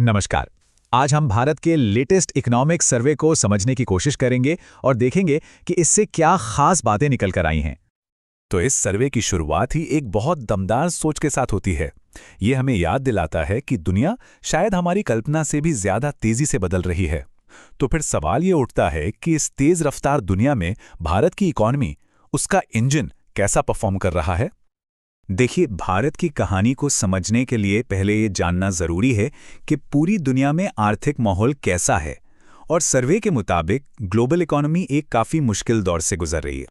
नमस्कार। आज हम भारत के लेटेस्ट इकोनॉमिक सर्वे को समझने की कोशिश करेंगे और देखेंगे कि इससे क्या खास बातें निकल कर आई हैं। तो इस सर्वे की शुरुआत ही एक बहुत दमदार सोच के साथ होती है। ये हमें याद दिलाता है कि दुनिया शायद हमारी कल्पना से भी ज्यादा तेजी से बदल रही है। तो फिर सवाल ये उठता है कि इस तेज रफ्तार दुनिया में भारत की इकॉनमी, उसका इंजन कैसा परफॉर्म कर रहा है। देखिए, भारत की कहानी को समझने के लिए पहले ये जानना जरूरी है कि पूरी दुनिया में आर्थिक माहौल कैसा है। और सर्वे के मुताबिक ग्लोबल इकोनॉमी एक काफ़ी मुश्किल दौर से गुजर रही है।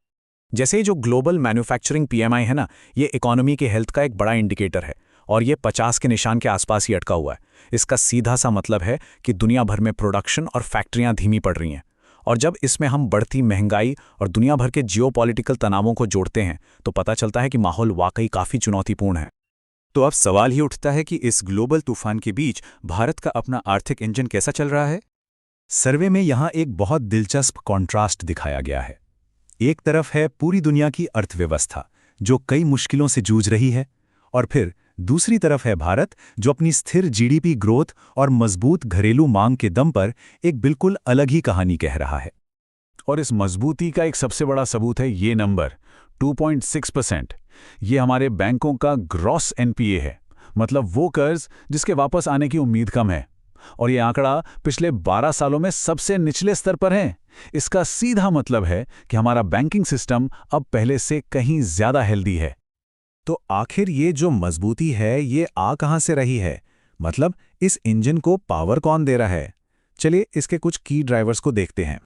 जैसे जो ग्लोबल मैन्युफैक्चरिंग पीएमआई है ना, ये इकोनॉमी के हेल्थ का एक बड़ा इंडिकेटर है और ये 50 के निशान के आसपास ही अटका हुआ है। इसका सीधा सा मतलब है कि दुनिया भर में प्रोडक्शन और फैक्ट्रियां धीमी पड़ रही हैं। और जब इसमें हम बढ़ती महंगाई और दुनिया भर के जियोपॉलिटिकल तनावों को जोड़ते हैं तो पता चलता है कि माहौल वाकई काफ़ी चुनौतीपूर्ण है। तो अब सवाल ही उठता है कि इस ग्लोबल तूफान के बीच भारत का अपना आर्थिक इंजन कैसा चल रहा है। सर्वे में यहाँ एक बहुत दिलचस्प कॉन्ट्रास्ट दिखाया गया है। एक तरफ है पूरी दुनिया की अर्थव्यवस्था जो कई मुश्किलों से जूझ रही है, और फिर दूसरी तरफ है भारत जो अपनी स्थिर जीडीपी ग्रोथ और मजबूत घरेलू मांग के दम पर एक बिल्कुल अलग ही कहानी कह रहा है। और इस मजबूती का एक सबसे बड़ा सबूत है ये नंबर 2.6%। ये हमारे बैंकों का ग्रॉस एनपीए है, मतलब वो कर्ज जिसके वापस आने की उम्मीद कम है। और ये आंकड़ा पिछले 12 सालों में सबसे निचले स्तर पर है। इसका सीधा मतलब है कि हमारा बैंकिंग सिस्टम अब पहले से कहीं ज्यादा हेल्दी है। तो आखिर ये जो मजबूती है ये आ कहां से रही है? मतलब इस इंजन को पावर कौन दे रहा है? चलिए इसके कुछ की ड्राइवर्स को देखते हैं।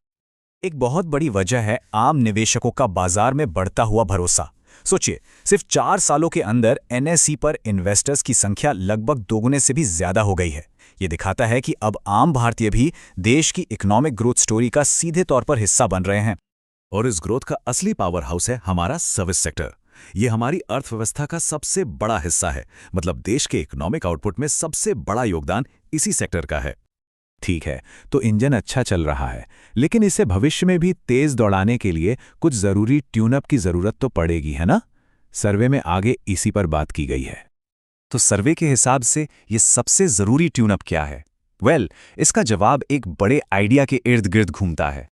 एक बहुत बड़ी वजह है आम निवेशकों का बाजार में बढ़ता हुआ भरोसा। सोचिए, सिर्फ 4 सालों के अंदर एनएसई पर इन्वेस्टर्स की संख्या लगभग दोगुने से भी ज्यादा हो गई है। ये दिखाता है कि अब आम भारतीय भी देश की इकोनॉमिक ग्रोथ स्टोरी का सीधे तौर पर हिस्सा बन रहे हैं। और इस ग्रोथ का असली पावर हाउस है हमारा सर्विस सेक्टर। ये हमारी अर्थव्यवस्था का सबसे बड़ा हिस्सा है, मतलब देश के इकोनॉमिक आउटपुट में सबसे बड़ा योगदान इसी सेक्टर का है। ठीक है, तो इंजन अच्छा चल रहा है, लेकिन इसे भविष्य में भी तेज दौड़ाने के लिए कुछ जरूरी ट्यूनअप की जरूरत तो पड़ेगी, है ना? सर्वे में आगे इसी पर बात की गई है। तो सर्वे के हिसाब से ये सबसे जरूरी ट्यूनअप क्या है? इसका जवाब एक बड़े आइडिया के इर्द गिर्द घूमता है।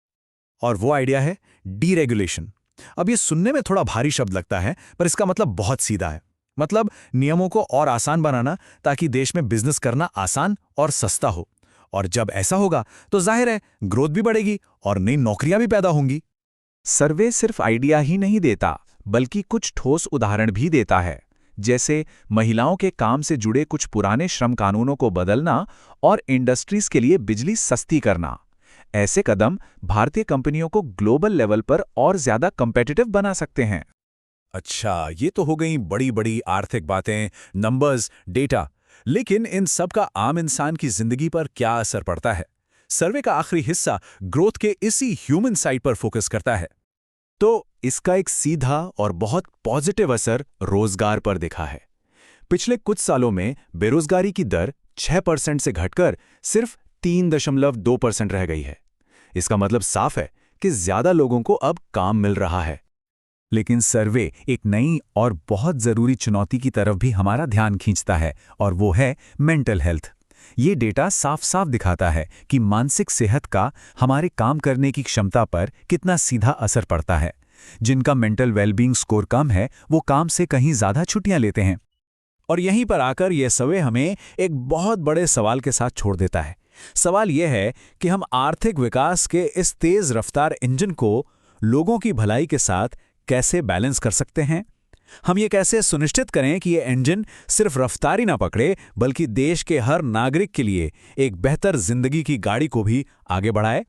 और वो आइडिया है डीरेगुलेशन। अब ये सुनने में थोड़ा भारी शब्द लगता है, पर इसका मतलब बहुत सीधा है। मतलब नियमों को और आसान बनाना ताकि देश में बिजनेस करना आसान और सस्ता हो। और जब ऐसा होगा तो जाहिर है ग्रोथ भी बढ़ेगी और नई नौकरियां भी पैदा होंगी। सर्वे सिर्फ आइडिया ही नहीं देता, बल्कि कुछ ठोस उदाहरण भी देता है, जैसे महिलाओं के काम से जुड़े कुछ पुराने श्रम कानूनों को बदलना और इंडस्ट्रीज के लिए बिजली सस्ती करना। ऐसे कदम भारतीय कंपनियों को ग्लोबल लेवल पर और ज्यादा कम्पेटिटिव बना सकते हैं। अच्छा, ये तो हो गई बड़ी बड़ी आर्थिक बातें, नंबर्स, डेटा। लेकिन इन सब का आम इंसान की जिंदगी पर क्या असर पड़ता है? सर्वे का आखिरी हिस्सा ग्रोथ के इसी ह्यूमन साइड पर फोकस करता है। तो इसका एक सीधा और बहुत पॉजिटिव असर रोजगार पर दिखा है। पिछले कुछ सालों में बेरोजगारी की दर 6% से घटकर सिर्फ 3.2% रह गई है। इसका मतलब साफ है कि ज्यादा लोगों को अब काम मिल रहा है। लेकिन सर्वे एक नई और बहुत जरूरी चुनौती की तरफ भी हमारा ध्यान खींचता है, और वो है मेंटल हेल्थ। ये डेटा साफ साफ दिखाता है कि मानसिक सेहत का हमारे काम करने की क्षमता पर कितना सीधा असर पड़ता है। जिनका मेंटल वेलबींग स्कोर कम है वो काम से कहीं ज्यादा छुट्टियां लेते हैं। और यहीं पर आकर यह सर्वे हमें एक बहुत बड़े सवाल के साथ छोड़ देता है। सवाल यह है कि हम आर्थिक विकास के इस तेज रफ्तार इंजन को लोगों की भलाई के साथ कैसे बैलेंस कर सकते हैं। हम ये कैसे सुनिश्चित करें कि ये इंजन सिर्फ रफ्तार ही ना पकड़े, बल्कि देश के हर नागरिक के लिए एक बेहतर जिंदगी की गाड़ी को भी आगे बढ़ाए।